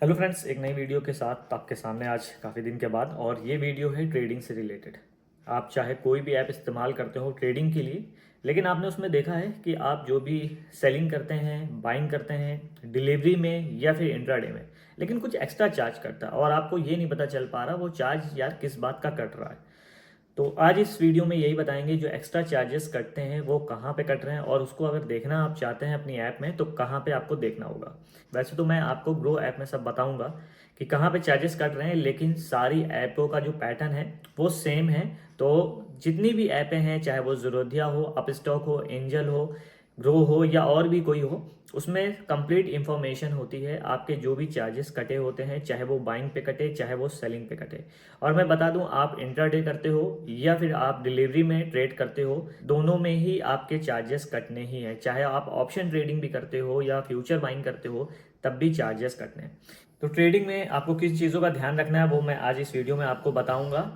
Hello friends, एक नई video के साथ आपके सामने आज काफ़ी दिन के बाद। और ये वीडियो है ट्रेडिंग से रिलेटेड। आप चाहे कोई भी ऐप इस्तेमाल करते हो ट्रेडिंग के लिए, लेकिन आपने उसमें देखा है कि आप जो भी सेलिंग करते हैं, बाइंग करते हैं डिलीवरी में या फिर इंट्राडे में, लेकिन कुछ एक्स्ट्रा चार्ज करता है और आपको ये नहीं पता चल पा रहा वो चार्ज यार किस बात का कट रहा है। तो आज इस वीडियो में यही बताएंगे जो एक्स्ट्रा चार्जेस कटते हैं वो कहाँ पे कट रहे हैं, और उसको अगर देखना आप चाहते हैं अपनी ऐप में तो कहाँ पे आपको देखना होगा। वैसे तो मैं आपको ग्रो ऐप में सब बताऊंगा कि कहाँ पे चार्जेस कट रहे हैं, लेकिन सारी ऐपों का जो पैटर्न है वो सेम है। तो जितनी भी ऐपें हैं, चाहे वो ज़रोधिया हो, अपस्टॉक हो, एंजल हो, ग्रो हो या और भी कोई हो, उसमें कंप्लीट इंफॉर्मेशन होती है आपके जो भी चार्जेस कटे होते हैं, चाहे वो बाइंग पे कटे चाहे वो सेलिंग पे कटे। और मैं बता दूं, आप इंट्राडे करते हो या फिर आप डिलीवरी में ट्रेड करते हो, दोनों में ही आपके चार्जेस कटने ही हैं। चाहे आप ऑप्शन ट्रेडिंग भी करते हो या फ्यूचर बाइंग करते हो, तब भी चार्जेस कटने हैं। तो ट्रेडिंग में आपको किस चीज़ों का ध्यान रखना है वो मैं आज इस वीडियो में आपको बताऊंगा।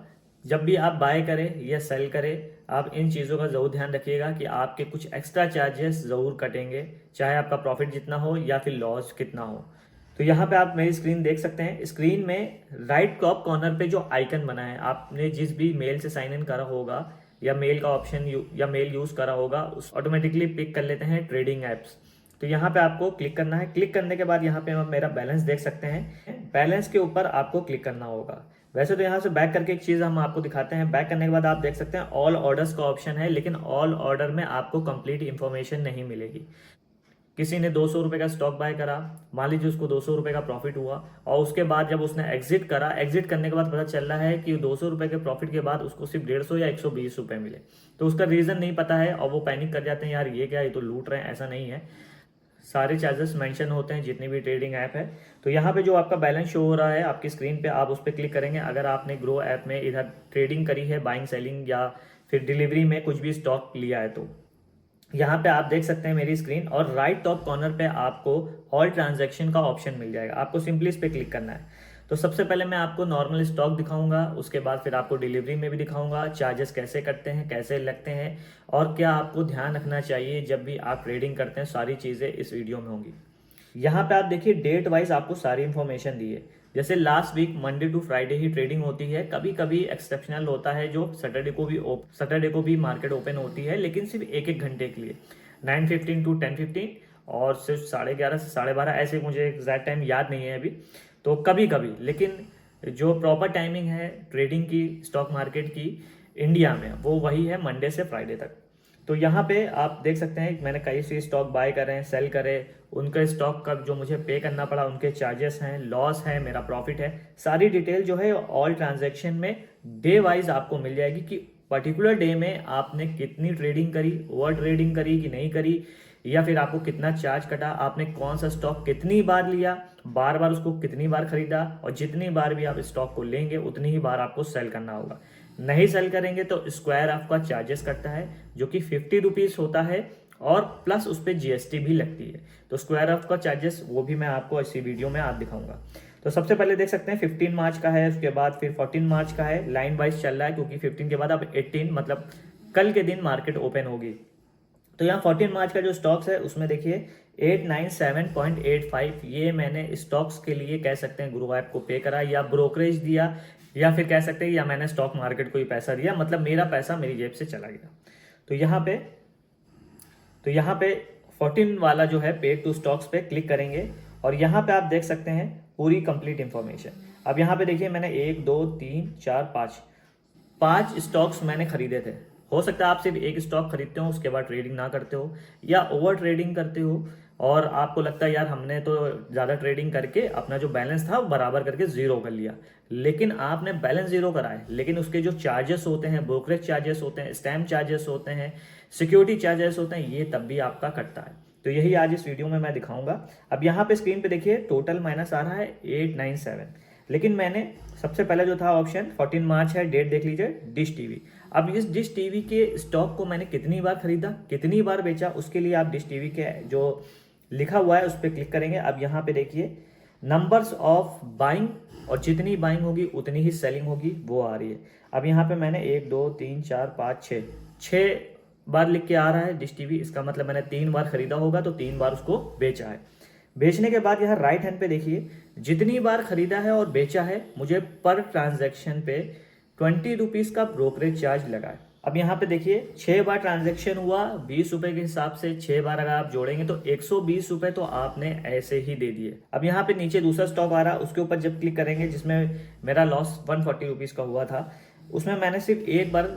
जब भी आप बाय करें या सेल करें, आप इन चीज़ों का ज़रूर ध्यान रखिएगा कि आपके कुछ एक्स्ट्रा चार्जेस ज़रूर कटेंगे, चाहे आपका प्रॉफिट जितना हो या फिर लॉस कितना हो। तो यहाँ पे आप मेरी स्क्रीन देख सकते हैं। स्क्रीन में राइट टॉप कॉर्नर पे जो आइकन बना है, आपने जिस भी मेल से साइन इन करा होगा या मेल का ऑप्शन या मेल यूज़ करा होगा, उस ऑटोमेटिकली पिक कर लेते हैं ट्रेडिंग एप्स। तो यहाँ पे आपको क्लिक करना है। क्लिक करने के बाद यहाँ पे आप मेरा बैलेंस देख सकते हैं। बैलेंस के ऊपर आपको क्लिक करना होगा। वैसे तो यहाँ से बैक करके एक चीज़ हम आपको दिखाते हैं। बैक करने के बाद आप देख सकते हैं ऑल ऑर्डर्स का ऑप्शन है, लेकिन ऑल ऑर्डर में आपको कंप्लीट इन्फॉर्मेशन नहीं मिलेगी। किसी ने 200 रुपये का स्टॉक बाय करा, मान लीजिए उसको 200 रुपये का प्रॉफिट हुआ, और उसके बाद जब उसने एग्जिट करा, एग्जिट करने के बाद पता चल रहा है कि 200 रुपये के प्रॉफिट के बाद उसको सिर्फ 150 या 120 रुपये मिले। तो उसका रीज़न नहीं पता है और वो पैनिक कर जाते हैं, यार ये क्या, ये तो लूट रहे हैं। ऐसा नहीं है, सारे चार्जेस मेंशन होते हैं जितनी भी ट्रेडिंग ऐप है। तो यहाँ पे जो आपका बैलेंस शो हो रहा है आपकी स्क्रीन पे, आप उस पर क्लिक करेंगे। अगर आपने ग्रो ऐप में इधर ट्रेडिंग करी है, बाइंग सेलिंग या फिर डिलीवरी में कुछ भी स्टॉक लिया है, तो यहाँ पे आप देख सकते हैं मेरी स्क्रीन, और राइट टॉप कॉर्नर पे आपको ऑल ट्रांजैक्शन का ऑप्शन मिल जाएगा। आपको सिंपली इस पर क्लिक करना है। तो सबसे पहले मैं आपको नॉर्मल स्टॉक दिखाऊंगा, उसके बाद फिर आपको डिलीवरी में भी दिखाऊंगा चार्जेस कैसे कटते हैं, कैसे लगते हैं, और क्या आपको ध्यान रखना चाहिए जब भी आप ट्रेडिंग करते हैं। सारी चीज़ें इस वीडियो में होंगी। यहाँ पे आप देखिए डेट वाइज आपको सारी इन्फॉर्मेशन दी है। जैसे last week Monday to Friday ही ट्रेडिंग होती है। कभी कभी एक्सेप्शनल होता है जो सैटरडे को भी मार्केट ओपन होती है, लेकिन सिर्फ एक एक घंटे के लिए, 9:15 टू 10:15, और सिर्फ 11:30 से 12:30, ऐसे मुझे एग्जैक्ट टाइम याद नहीं है अभी। तो कभी कभी, लेकिन जो प्रॉपर टाइमिंग है ट्रेडिंग की स्टॉक मार्केट की इंडिया में, वो वही है मंडे से फ्राइडे तक। तो यहाँ पे आप देख सकते हैं मैंने कई से स्टॉक बाय करे हैं, सेल करे, उनके स्टॉक का जो मुझे पे करना पड़ा, उनके चार्जेस हैं, लॉस है, मेरा प्रॉफिट है, सारी डिटेल जो है ऑल ट्रांजैक्शन में डे वाइज आपको मिल जाएगी कि पर्टिकुलर डे में आपने कितनी ट्रेडिंग करी, ओवर ट्रेडिंग करी कि नहीं करी, या फिर आपको कितना चार्ज कटा, आपने कौन सा स्टॉक कितनी बार लिया, बार बार उसको कितनी बार खरीदा, और जितनी बार भी आप स्टॉक को लेंगे उतनी ही बार आपको सेल करना होगा। नहीं सेल करेंगे तो स्क्वायर ऑफ का चार्जेस कटता है, जो कि 50 रुपीज़ होता है, और प्लस उस पर जीएसटी भी लगती है। तो स्क्वायर ऑफ का चार्जेस वो भी मैं आपको इसी वीडियो में आज दिखाऊंगा। तो सबसे पहले देख सकते हैं 15 मार्च का है, उसके बाद फिर 14 मार्च का है। लाइन वाइज चल रहा है क्योंकि 15 के बाद अब 18, मतलब कल के दिन मार्केट ओपन होगी। तो यहाँ 14 मार्च का जो स्टॉक्स है उसमें देखिए 897.85, ये मैंने स्टॉक्स के लिए कह सकते हैं ग्रो ऐप को पे करा, या ब्रोकरेज दिया, या फिर कह सकते हैं या मैंने स्टॉक मार्केट को ही पैसा दिया, मतलब मेरा पैसा मेरी जेब से चला गया। तो यहाँ पे तो यहाँ पे 14 वाला जो है पे टू स्टॉक्स पे क्लिक करेंगे, और यहाँ पे आप देख सकते हैं पूरी कंप्लीट इंफॉर्मेशन। अब यहाँ पे देखिए मैंने 1 2 3 4 5 स्टॉक्स मैंने खरीदे थे। हो सकता है आप सिर्फ एक स्टॉक खरीदते हो, उसके बाद ट्रेडिंग ना करते हो, या ओवर ट्रेडिंग करते हो, और आपको लगता है यार हमने तो ज़्यादा ट्रेडिंग करके अपना जो बैलेंस था वो बराबर करके ज़ीरो कर लिया। लेकिन आपने बैलेंस ज़ीरो करा है, लेकिन उसके जो चार्जेस होते हैं, ब्रोकरेज चार्जेस होते हैं, स्टैम्प चार्जेस होते हैं, सिक्योरिटी चार्जेस होते हैं, ये तब भी आपका कटता है। तो यही आज इस वीडियो में मैं दिखाऊंगा। अब यहाँ पे स्क्रीन पे देखिए टोटल माइनस आ रहा है 897, लेकिन मैंने सबसे पहले जो था ऑप्शन 14 मार्च है, डेट देख लीजिए, डिश टीवी। अब इस डिश टीवी के स्टॉक को मैंने कितनी बार खरीदा, कितनी बार बेचा, उसके लिए आप डिश टीवी के जो लिखा हुआ है उस पर क्लिक करेंगे। अब यहाँ पे देखिए नंबर्स ऑफ बाइंग, और जितनी बाइंग होगी उतनी ही सेलिंग होगी, वो आ रही है। अब यहाँ पे मैंने 1 2 3 4 5 6 बार लिख के आ रहा है डिश टीवी, इसका मतलब मैंने 3 बार खरीदा होगा तो 3 बार उसको बेचा है। बेचने के बाद यहाँ राइट हैंड पे देखिए जितनी बार खरीदा है और बेचा है, मुझे पर ट्रांजैक्शन पे 20 रुपीज़ का ब्रोकरेज चार्ज लगा है। अब यहाँ पे देखिए 6 बार ट्रांजैक्शन हुआ, 20 रुपए के हिसाब से 6 बार अगर आप जोड़ेंगे तो 120 रुपए तो आपने ऐसे ही दे दिए। अब यहाँ पे नीचे दूसरा स्टॉक आ रहा, उसके ऊपर जब क्लिक करेंगे, जिसमें मेरा लॉस 140 रुपीज़ का हुआ था, उसमें मैंने सिर्फ एक बार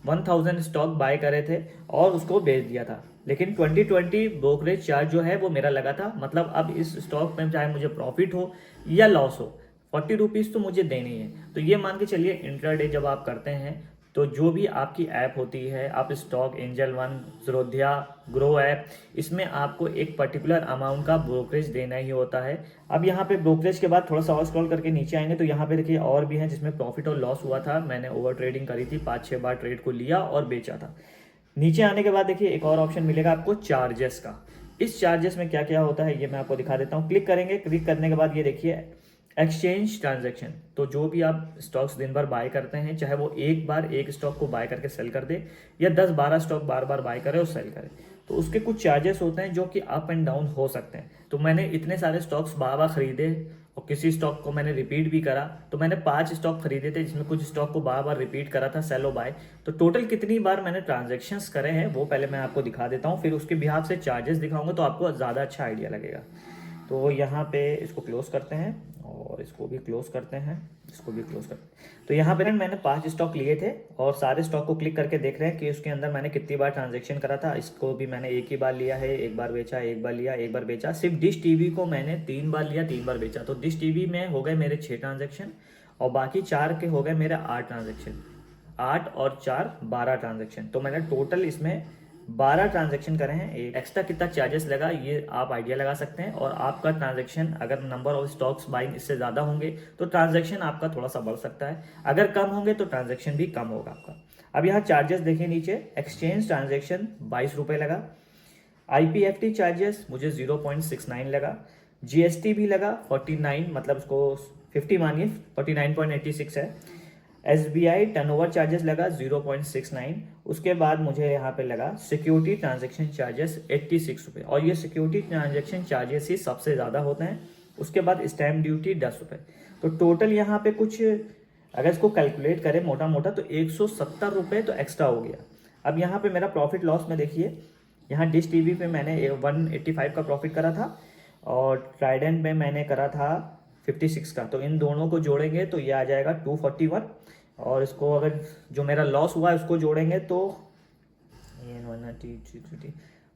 1000 स्टॉक बाय करे थे और उसको बेच दिया था, लेकिन 2020 ब्रोकरेज चार्ज जो है वो मेरा लगा था। मतलब अब इस स्टॉक में चाहे मुझे प्रॉफिट हो या लॉस हो, 40 रुपीज़ तो मुझे देनी है। तो ये मान के चलिए इंट्राडे जब आप करते हैं तो जो भी आपकी ऐप होती है, आप स्टॉक, एंजल वन, ज़रोधा, ग्रो ऐप, इसमें आपको एक पर्टिकुलर अमाउंट का ब्रोकरेज देना ही होता है। अब यहाँ पे ब्रोकरेज के बाद थोड़ा सा और स्क्रॉल करके नीचे आएंगे तो यहाँ पे देखिए और भी हैं जिसमें प्रॉफिट और लॉस हुआ था। मैंने ओवर ट्रेडिंग करी थी, 5-6 बार ट्रेड को लिया और बेचा था। नीचे आने के बाद देखिए एक और ऑप्शन मिलेगा आपको चार्जेस का। इस चार्जेस में क्या क्या होता है ये मैं आपको दिखा देता हूँ। क्लिक करेंगे, क्लिक करने के बाद ये देखिए एक्सचेंज ट्रांजैक्शन। तो जो भी आप स्टॉक्स दिन भर बाय करते हैं, चाहे वो एक बार एक स्टॉक को बाय करके सेल कर दे या 10-12 स्टॉक बार बार बाय करे और सेल करे, तो उसके कुछ चार्जेस होते हैं जो कि अप एंड डाउन हो सकते हैं। तो मैंने इतने सारे स्टॉक्स बार बार खरीदे और किसी स्टॉक को मैंने रिपीट भी करा, तो मैंने 5 स्टॉक खरीदे थे जिसमें कुछ स्टॉक को बार बार रिपीट करा था, सेलो बाय। तो टोटल कितनी बार मैंने ट्रांजेक्शन्स करे हैं वो पहले मैं आपको दिखा देता हूँ, फिर उसके बिहाफ से चार्जेस दिखाऊंगा तो आपको ज़्यादा अच्छा आइडिया लगेगा। तो यहाँ पे इसको क्लोज करते हैं और इसको भी क्लोज करते हैं, इसको भी क्लोज करते हैं। तो यहाँ पे मैंने 5 स्टॉक लिए थे और सारे स्टॉक को क्लिक करके देख रहे हैं कि उसके अंदर मैंने कितनी बार ट्रांजैक्शन करा था। इसको भी मैंने एक ही बार लिया है, एक बार बेचा, एक बार लिया, एक बार बेचा। सिर्फ डिश टीवी को मैंने 3 बार लिया, 3 बार बेचा। तो डिश टीवी में हो गए मेरे 6 ट्रांजेक्शन और बाकी 4 के हो गए मेरे 8 ट्रांजेक्शन। 8 और 4 12 ट्रांजेक्शन। तो मैंने टोटल इसमें 12 ट्रांजैक्शन करे हैं। एक एक्स्ट्रा कितना चार्जेस लगा ये आप आइडिया लगा सकते हैं। और आपका ट्रांजैक्शन अगर नंबर ऑफ स्टॉक्स बाइंग इससे ज़्यादा होंगे तो ट्रांजैक्शन आपका थोड़ा सा बढ़ सकता है, अगर कम होंगे तो ट्रांजैक्शन भी कम होगा आपका। अब यहाँ चार्जेस देखिए नीचे, एक्सचेंज ट्रांजैक्शन 22 रुपये लगा, IPFT चार्जेस मुझे 0.69 लगा, GST भी लगा 49, मतलब उसको 50 मानिए, 49.86 है। SBI टर्नओवर चार्जेस लगा 0.69। उसके बाद मुझे यहाँ पे लगा सिक्योरिटी ट्रांजैक्शन चार्जेस 86 रुपये, और ये सिक्योरिटी ट्रांजैक्शन चार्जेस ही सबसे ज़्यादा होते हैं। उसके बाद स्टैम्प ड्यूटी 10 रुपये। तो टोटल यहाँ पे कुछ अगर इसको कैलकुलेट करें मोटा मोटा तो 170 रुपये तो एक्स्ट्रा हो गया। अब यहाँ पे मेरा प्रॉफिट लॉस में देखिए, यहाँ डिश टीवी पे मैंने 185 का प्रॉफिट करा था और ट्राइडेंट में मैंने करा था 56 का। तो इन दोनों को जोड़ेंगे तो ये आ जाएगा 241, और इसको अगर जो मेरा लॉस हुआ है उसको जोड़ेंगे तो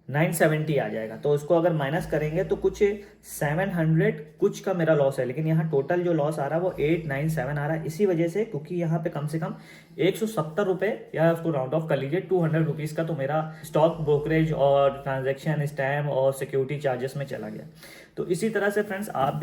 970 आ जाएगा। तो उसको अगर माइनस करेंगे तो कुछ 700 कुछ का मेरा लॉस है, लेकिन यहाँ टोटल जो लॉस आ रहा है वो 897 आ रहा है। इसी वजह से, क्योंकि यहाँ पे कम से कम 170 रुपये, या उसको राउंड ऑफ कर लीजिए 200 रुपीज़ का तो मेरा स्टॉक ब्रोकरेज और ट्रांजैक्शन स्टैम्प और सिक्योरिटी चार्जेस में चला गया। तो इसी तरह से फ्रेंड्स आप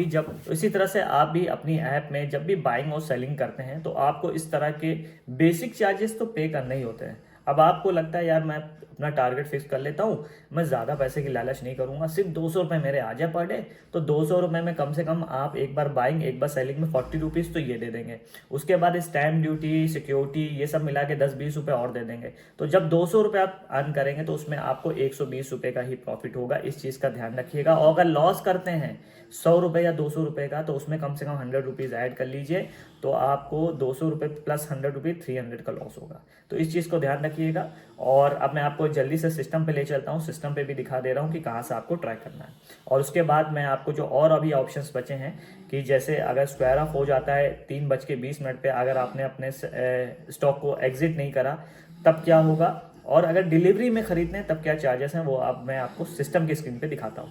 भी अपनी ऐप में जब भी बाइंग और सेलिंग करते हैं तो आपको इस तरह के बेसिक चार्जेस तो पे करने ही होते हैं। अब आपको लगता है यार मैं अपना टारगेट फिक्स कर लेता हूँ, मैं ज़्यादा पैसे की लालच नहीं करूँगा, सिर्फ 200 रुपये मेरे आ जाए पर डे, तो 200 रुपये में कम से कम आप एक बार बाइंग एक बार सेलिंग में 40 रुपीज़ तो ये दे देंगे। उसके बाद स्टैम्प ड्यूटी, सिक्योरिटी, ये सब मिला के 10-20 रुपये और दे देंगे। तो जब 200 रुपये आप अर्न करेंगे तो उसमें आपको 120 रुपये का ही प्रॉफिट होगा। इस चीज़ का ध्यान रखिएगा। और अगर लॉस करते हैं 100 रुपये या 200 रुपये का, तो उसमें कम से कम 100 रुपीज़ ऐड कर लीजिए, तो आपको 200 रुपये प्लस 100 रुपये 300 का लॉस होगा। तो इस चीज़ को ध्यान रखिएगा। और अब मैं आपको जल्दी से सिस्टम पे ले चलता हूँ, सिस्टम पे भी दिखा दे रहा हूँ कि कहाँ से आपको ट्रैक करना है। और उसके बाद मैं आपको जो और अभी ऑप्शंस बचे हैं, कि जैसे अगर स्क्वायर ऑफ हो जाता है 3:20 पे, अगर आपने अपने स्टॉक को एग्जिट नहीं करा तब क्या होगा, और अगर डिलीवरी में खरीदने हैं तब क्या चार्जेस हैं, वो अब मैं आपको सिस्टम की स्क्रीन पे दिखाता हूँ।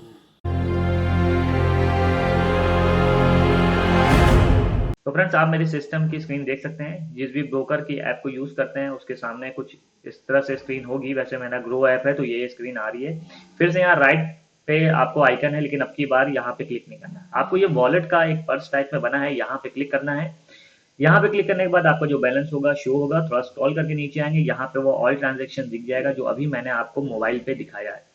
तो फ्रेंड्स आप मेरी सिस्टम की स्क्रीन देख सकते हैं। जिस भी ब्रोकर की ऐप को यूज़ करते हैं उसके सामने कुछ इस तरह से स्क्रीन होगी। वैसे मेरा ग्रो ऐप है तो ये स्क्रीन आ रही है। फिर से यहाँ राइट पे आपको आइकन है, लेकिन अब की बार यहाँ पे क्लिक नहीं करना। आपको ये वॉलेट का एक पर्स टाइप में बना है, यहाँ पे क्लिक करना है। यहाँ पे क्लिक करने के बाद आपका जो बैलेंस होगा शो होगा। थोड़ा स्क्रॉल करके नीचे आएंगे, यहाँ पे वो ऑल ट्रांजेक्शन दिख जाएगा जो अभी मैंने आपको मोबाइल पे दिखाया है।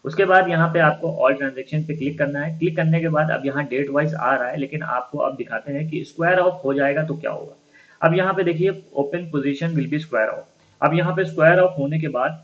उसके बाद यहाँ पे आपको ऑल ट्रांजैक्शन पे क्लिक करना है। क्लिक करने के बाद अब यहाँ डेट वाइज आ रहा है, लेकिन आपको अब दिखाते हैं कि स्क्वायर ऑफ हो जाएगा तो क्या होगा। अब यहाँ पे देखिए open position will be square of. अब यहाँ पे स्क्वायर ऑफ होने के बाद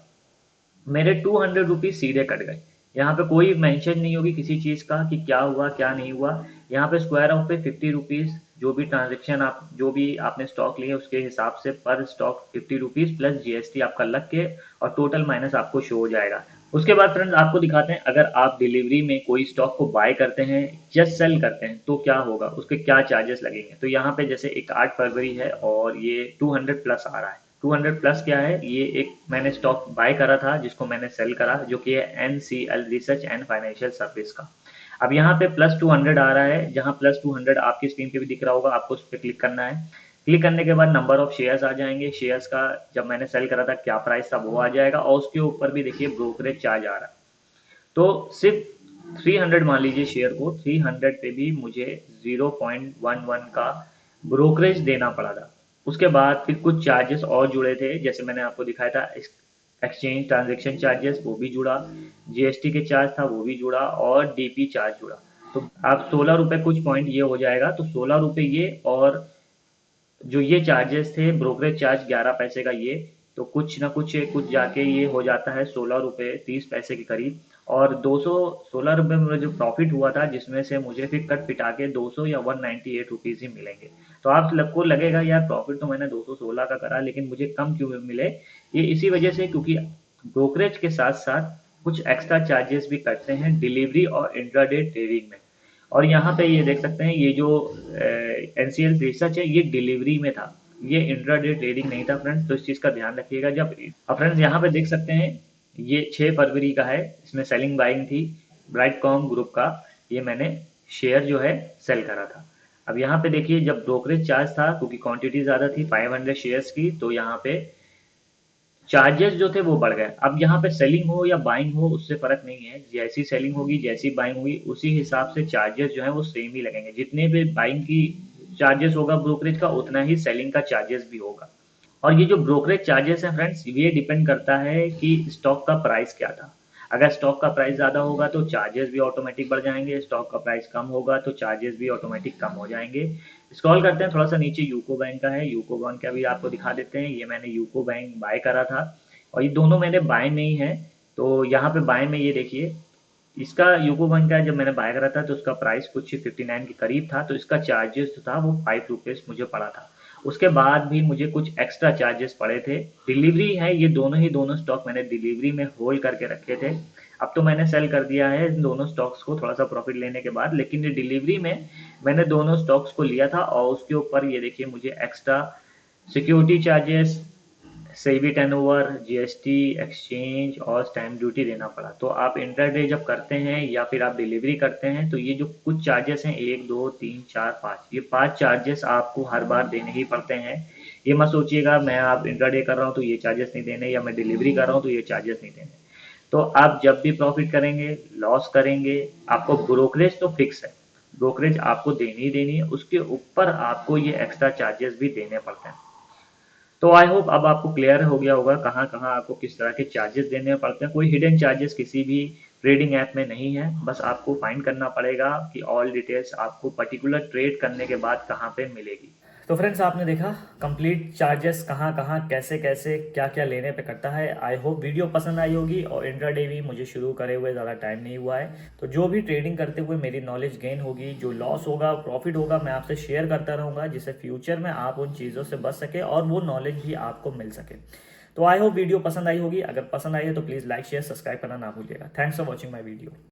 मेरे 200 रुपीज सीधे कट गए। यहाँ पे कोई मेंशन नहीं होगी किसी चीज़ का कि क्या हुआ क्या नहीं हुआ। यहाँ पे स्क्वायर ऑफ पे 50 रुपीज़, जो भी ट्रांजेक्शन आप जो भी आपने स्टॉक लिए उसके हिसाब से पर स्टॉक 50 रुपीज़ प्लस जीएसटी आपका लग के और टोटल माइनस आपको शो हो जाएगा। उसके बाद फ्रेंड्स आपको दिखाते हैं, अगर आप डिलीवरी में कोई स्टॉक को बाय करते हैं या सेल करते हैं तो क्या होगा, उसके क्या चार्जेस लगेंगे। तो यहाँ पे जैसे एक 8 फरवरी है और ये 200 प्लस आ रहा है। 200 प्लस क्या है, ये एक मैंने स्टॉक बाय करा था जिसको मैंने सेल करा, जो कि है NCL research and financial service का। अब यहाँ पे प्लस 200 आ रहा है, जहाँ प्लस 200 आपकी स्क्रीन पे भी दिख रहा होगा, आपको उस पर क्लिक करना है। क्लिक करने के बाद नंबर ऑफ शेयर्स आ जाएंगे, शेयर्स का जब मैंने सेल करा था क्या प्राइस था वो आ जाएगा, और उसके ऊपर भी देखिए ब्रोकरेज चार्ज आ रहा है। तो सिर्फ 300 मान लीजिए शेयर को, 300 पे भी मुझे 0.11 का ब्रोकरेज देना पड़ा था। उसके बाद फिर कुछ चार्जेस और जुड़े थे, जैसे मैंने आपको दिखाया था एक्सचेंज ट्रांजेक्शन चार्जेस वो भी जुड़ा, जीएसटी के चार्ज था वो भी जुड़ा, और डीपी चार्ज जुड़ा। तो आप 16 रुपये कुछ पॉइंट ये हो जाएगा, तो 16 रुपये ये, और जो ये चार्जेस थे ब्रोकरेज चार्ज 11 पैसे का ये, तो कुछ ना कुछ जाके ये हो जाता है 16 रुपये 30 पैसे के करीब। और 216 रुपये में जो प्रॉफिट हुआ था, जिसमें से मुझे फिर कट पिटा के 200 या 198 रुपीज़ ही मिलेंगे। तो आप को लगेगा यार प्रॉफिट तो मैंने 216 का करा लेकिन मुझे कम क्यों मिले। ये इसी वजह से क्योंकि ब्रोकरेज के साथ साथ कुछ एक्स्ट्रा चार्जेस भी कटते हैं डिलीवरी और इंट्राडे ट्रेडिंग में। और यहाँ पे ये देख सकते हैं, ये जो एनसीएल रिसर्च है ये डिलीवरी में था, ये इंट्राडे ट्रेडिंग नहीं था फ्रेंड्स, तो इस चीज़ का ध्यान रखिएगा जब। अब फ्रेंड्स यहाँ पे देख सकते हैं, ये 6 फरवरी का है, इसमें सेलिंग बाइंग थी ब्राइटकॉम ग्रुप का, ये मैंने शेयर जो है सेल करा था। अब यहाँ पे देखिए जब ब्रोकरेज चार्ज था, क्योंकि क्वांटिटी ज़्यादा थी 500 शेयर्स की, तो यहाँ पे चार्जेस जो थे वो बढ़ गए। अब यहाँ पे सेलिंग हो या बाइंग हो उससे फर्क नहीं है, जैसी सेलिंग होगी जैसी बाइंग होगी उसी हिसाब से चार्जेस जो है वो सेम ही लगेंगे। जितने भी बाइंग की चार्जेस होगा ब्रोकरेज का, उतना ही सेलिंग का चार्जेस भी होगा। और ये जो ब्रोकरेज चार्जेस हैं फ्रेंड्स, ये डिपेंड करता है कि स्टॉक का प्राइस क्या था। अगर स्टॉक का प्राइस ज़्यादा होगा तो चार्जेस भी ऑटोमेटिक बढ़ जाएंगे, स्टॉक का प्राइस कम होगा तो चार्जेस भी ऑटोमेटिक कम हो जाएंगे। स्क्रॉल करते हैं थोड़ा सा नीचे, यूको बैंक का है, यूको बैंक का भी आपको दिखा देते हैं। ये मैंने यूको बैंक बाय करा था, और ये दोनों मैंने बाय में ही है। तो यहाँ पे बाय में ये देखिए, इसका यूको बैंक का जब मैंने बाय करा था तो उसका प्राइस कुछ 59 के करीब था, तो इसका चार्जेस जो था वो 5 रुपीज़ मुझे पड़ा था। उसके बाद भी मुझे कुछ एक्स्ट्रा चार्जेस पड़े थे। डिलीवरी है, ये दोनों स्टॉक मैंने डिलीवरी में होल्ड करके रखे थे। अब तो मैंने सेल कर दिया है इन दोनों स्टॉक्स को थोड़ा सा प्रॉफिट लेने के बाद, लेकिन ये डिलीवरी में मैंने दोनों स्टॉक्स को लिया था, और उसके ऊपर ये देखिए मुझे extra security charges, SEBI turnover, GST, exchange और स्टैम्प ड्यूटी देना पड़ा। तो आप इंटरडे जब करते हैं या फिर आप डिलीवरी करते हैं तो ये जो कुछ चार्जेस हैं, 1 2 3 4 5, ये 5 चार्जेस आपको हर बार देने ही पड़ते हैं। ये मत सोचिएगा मैं आप इंटरडे कर रहा हूँ तो ये चार्जेस नहीं देने, या मैं डिलीवरी कर रहा हूँ तो ये चार्जेस नहीं देने। तो आप जब भी प्रॉफिट करेंगे लॉस करेंगे, आपको ब्रोकरेज तो फिक्स है, ब्रोकरेज आपको देनी ही देनी है, उसके ऊपर आपको ये एक्स्ट्रा चार्जेस भी देने पड़ते हैं। तो आई होप अब आपको क्लियर हो गया होगा कहाँ कहाँ आपको किस तरह के चार्जेस देने पड़ते हैं। कोई हिडन चार्जेस किसी भी ट्रेडिंग ऐप में नहीं है, बस आपको फाइंड करना पड़ेगा कि ऑल डिटेल्स आपको पर्टिकुलर ट्रेड करने के बाद कहाँ पे मिलेगी। तो फ्रेंड्स आपने देखा कंप्लीट चार्जेस कहाँ कहाँ कैसे कैसे क्या क्या लेने पे कटता है। आई होप वीडियो पसंद आई होगी, और इंट्राडे भी मुझे शुरू करे हुए ज़्यादा टाइम नहीं हुआ है, तो जो भी ट्रेडिंग करते हुए मेरी नॉलेज गेन होगी, जो लॉस होगा प्रॉफिट होगा, मैं आपसे शेयर करता रहूँगा, जिससे फ्यूचर में आप उन चीज़ों से बच सके और वो नॉलेज भी आपको मिल सके। तो आई होप वीडियो पसंद आई होगी, अगर पसंद आई है तो प्लीज़ लाइक शेयर सब्सक्राइब करना ना भूलिएगा। Thanks for watching my video.